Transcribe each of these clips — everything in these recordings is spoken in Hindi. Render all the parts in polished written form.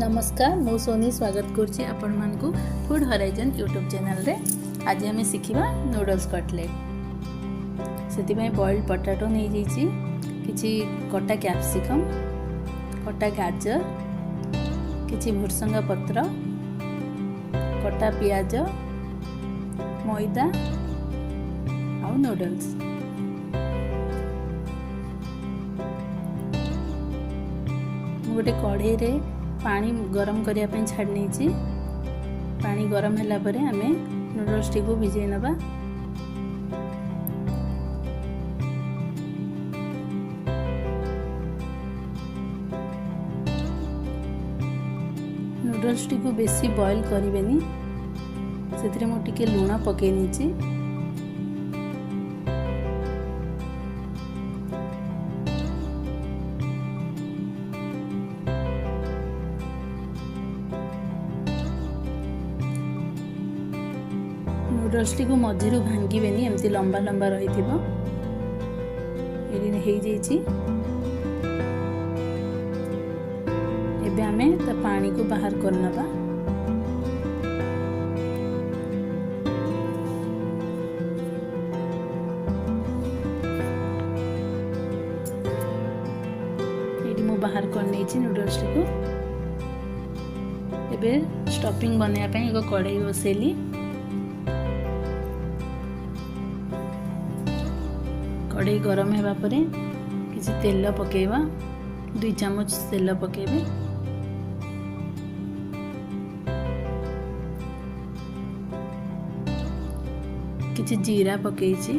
नमस्कार मु सोनी स्वागत करुच्ची आपण मानकु फूड हराइजन यूट्यूब चैनल रे। आज आम शिखा नूडल्स कटलेट से बॉइल्ड पोटैटो नहीं जाइए किसी कटा कैप्सिकम कटा गाजर किसी भुर्संगा पत्र कटा पियाज मैदा आ नूडल्स गोटे कढ़ई रे पानी गरम करने छाड़ नहीं पानी गरम है पर आम नूडल्स टी को भिजे नवा। नूडल्स टी को बेसी बॉयल करें से मुझे लुण पकई नहीं नूडल्स टी को मझी भांगे एमती लंबा लंबा रही आम तो पानी को बाहर करना ये बाहर कर नूडल्स टी को एबे स्टफिंग बनाया एक कढ़ई बसैली कढ़ई गरम होगा पर किसी तेल पकेवा 2 चम्मच तेल पकेबे किसी जीरा पकेची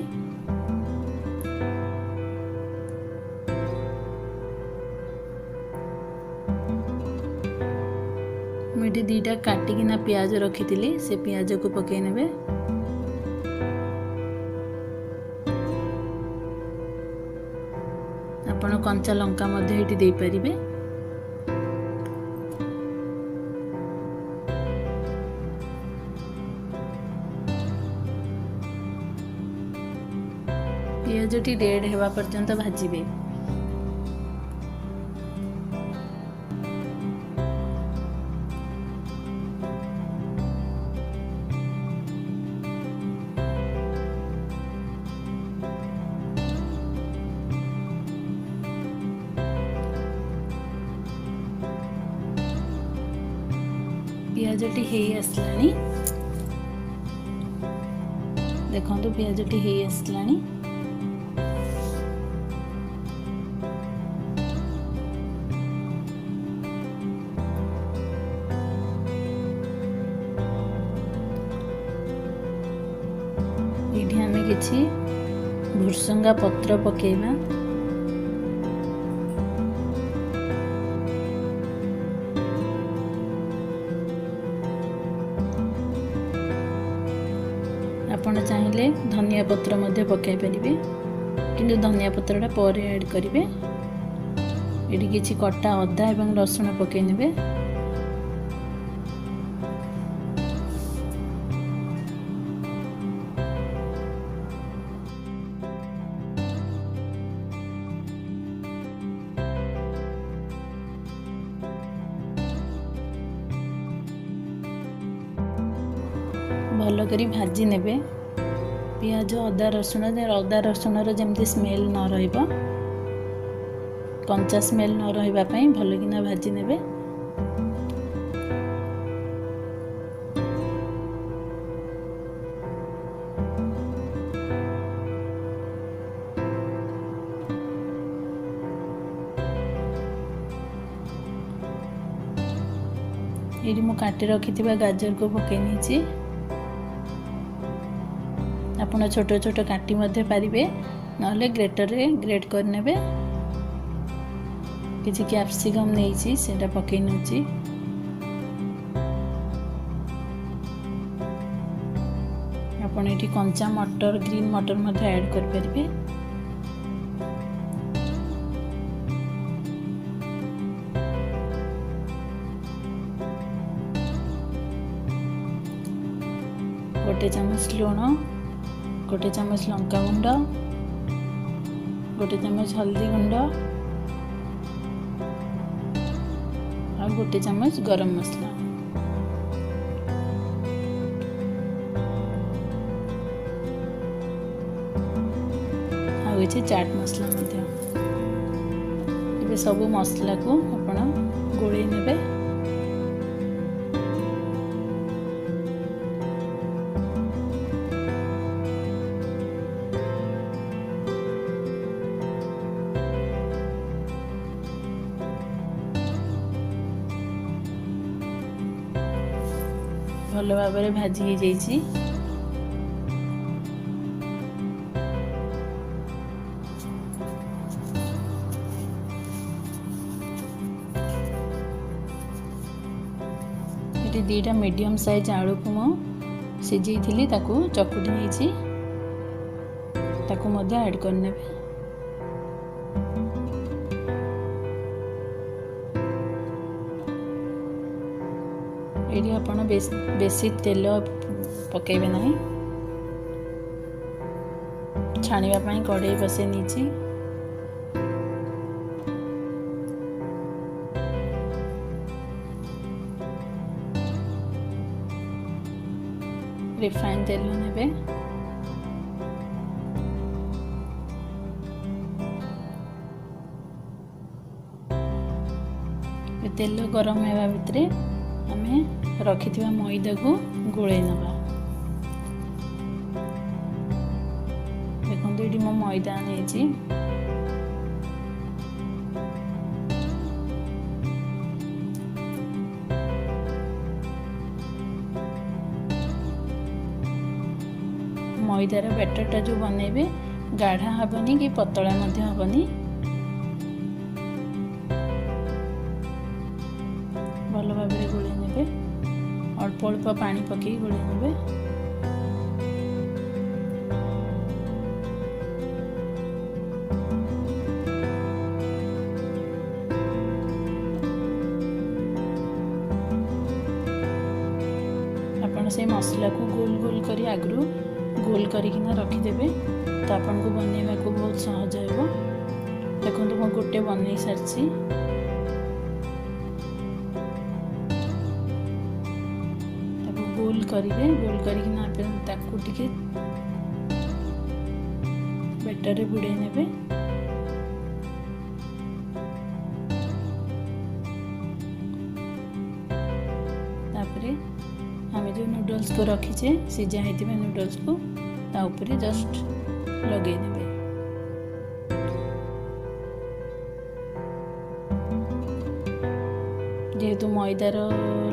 मुझे 2टा काटिकिना प्याज रखी से प्याज को पकई नेबे। आपण कंचा लंका मध्य दे पारिबे। पियाजटी रेड हेबा पर्यंत भाजिबे। पियाजटी हे आसलानी देखो पियाजटी हे आसलानी ये आम किसी भुर्संगा पत्र पकेवा आपण चाहिए धनिया पत्र मध्य पकाई पारिबे किंतु धनिया पत्रटा पर ऐड करेंगे। ये किसी कटा अदा एवं लसुण पकई नेबे। भल करी भाजी नेबे पियाज अदा रसुण जमती स्मेल न रहिबा कंचा स्मेल न रहिबा पई भल किना भाजी नेबे। ये मु काटी रखी गाजर को पकई नहीं आपण छोट छोट काटी मध्य पारिबे नले ग्रेटर रे ग्रेट कर नेबे। किसी कैप्सिकम नहीं सेटा पकई नउची आपण एठी कंचा मटर ग्रीन मटर मध्य ऐड कर परिबे। गोटे चम्मच लुण गोटे चम्मच लंका गुंड गोटे चम्मच हल्दी गुंड 1 चम्मच गरम मसला आउ चाट मसला सब मसला को आपण गोले नेबे। भल भाव भाजी हो जाइए। ये 2टा मीडियम साइज आलू को मु सिझी ताकू चकुटी नहीं ताकू मध्य ऐड करने। ये आपण बेसी तेल पकेबे नहीं। छाणीबा पई कढ़ाई बसे नीची। रिफाइन तेल नेबे। तेल गरम होगा भितर आमे रखि मैदा को गोले नवा। देखो ये मो मैदा नहीं मैदार बैटरटा जो बनइबे गाढ़ा हेनी कि पतला हेनी। भल भाव गोले नेबे। अल्प अल्प पानी पकई गोले नेबे। आपण से मसला को गोल गोल करी आगरू गोल करिकिना रखिदेवे तो आपन को बनइबा को बहुत सहज हो। देखो मु गोटे बनई सारछि। गोल करिवे गोल करिकिना आपन ताकू टिके बैटर रे बुड़े नेबे। तापरे हमें जो नूडल्स को रखीचे सीझा होता नूडल्स को ता ऊपर जस्ट लगे देवे। जेहेतु मैदार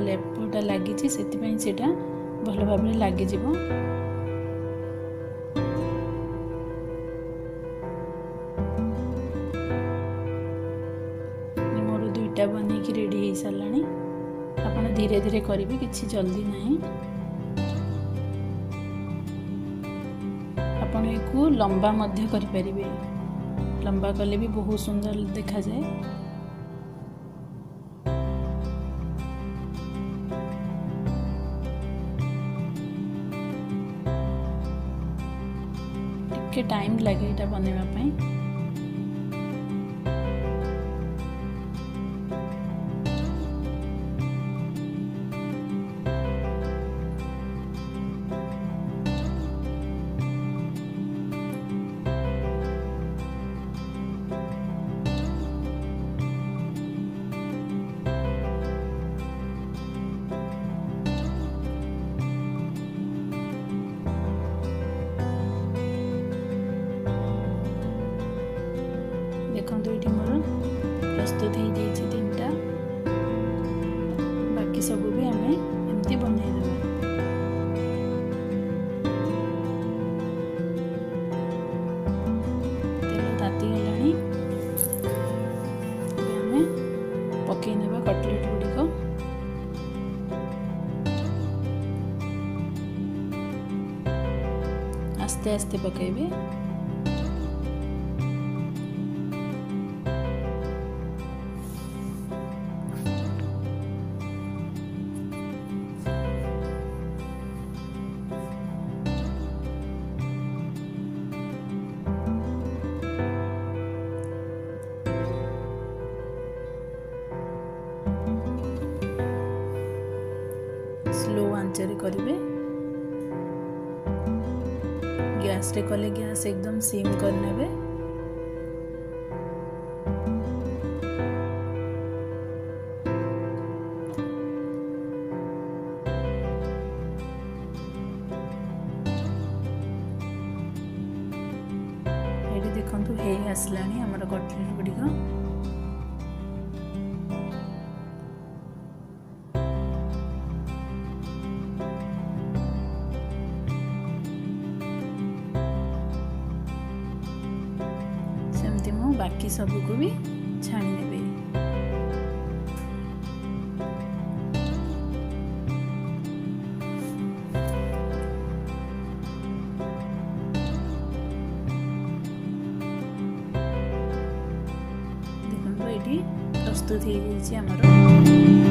लेपटा लगी से भल भाव लगिज। मोर 2टा बनईकी रेडी हो सारा। आप धीरे धीरे करेंगे किसी जल्दी नहीं। आपण को लंबा मध्य करें। लंबा कले भी बहुत सुंदर देखा जाए। टिके टाइम लगे ये बनवाई। देखो ये मोर प्रस्तुत हो जाए 3टा। बाकी सब भी आम एमती बनईदे। तेल ताती गलानी। आम पकई नेबा कटलेट गुड़िक। आस्ते आस्ते पकेबे। स्लो आंचरे करेंगे। गैस रे कले गैस एकदम सिम करने। ये देखो हे आसलानी आमर कटलेट गुड़िक। सेमती मु बाकी सबको भी छाणी नेबे। प्रस्तुत हो जाइए आमर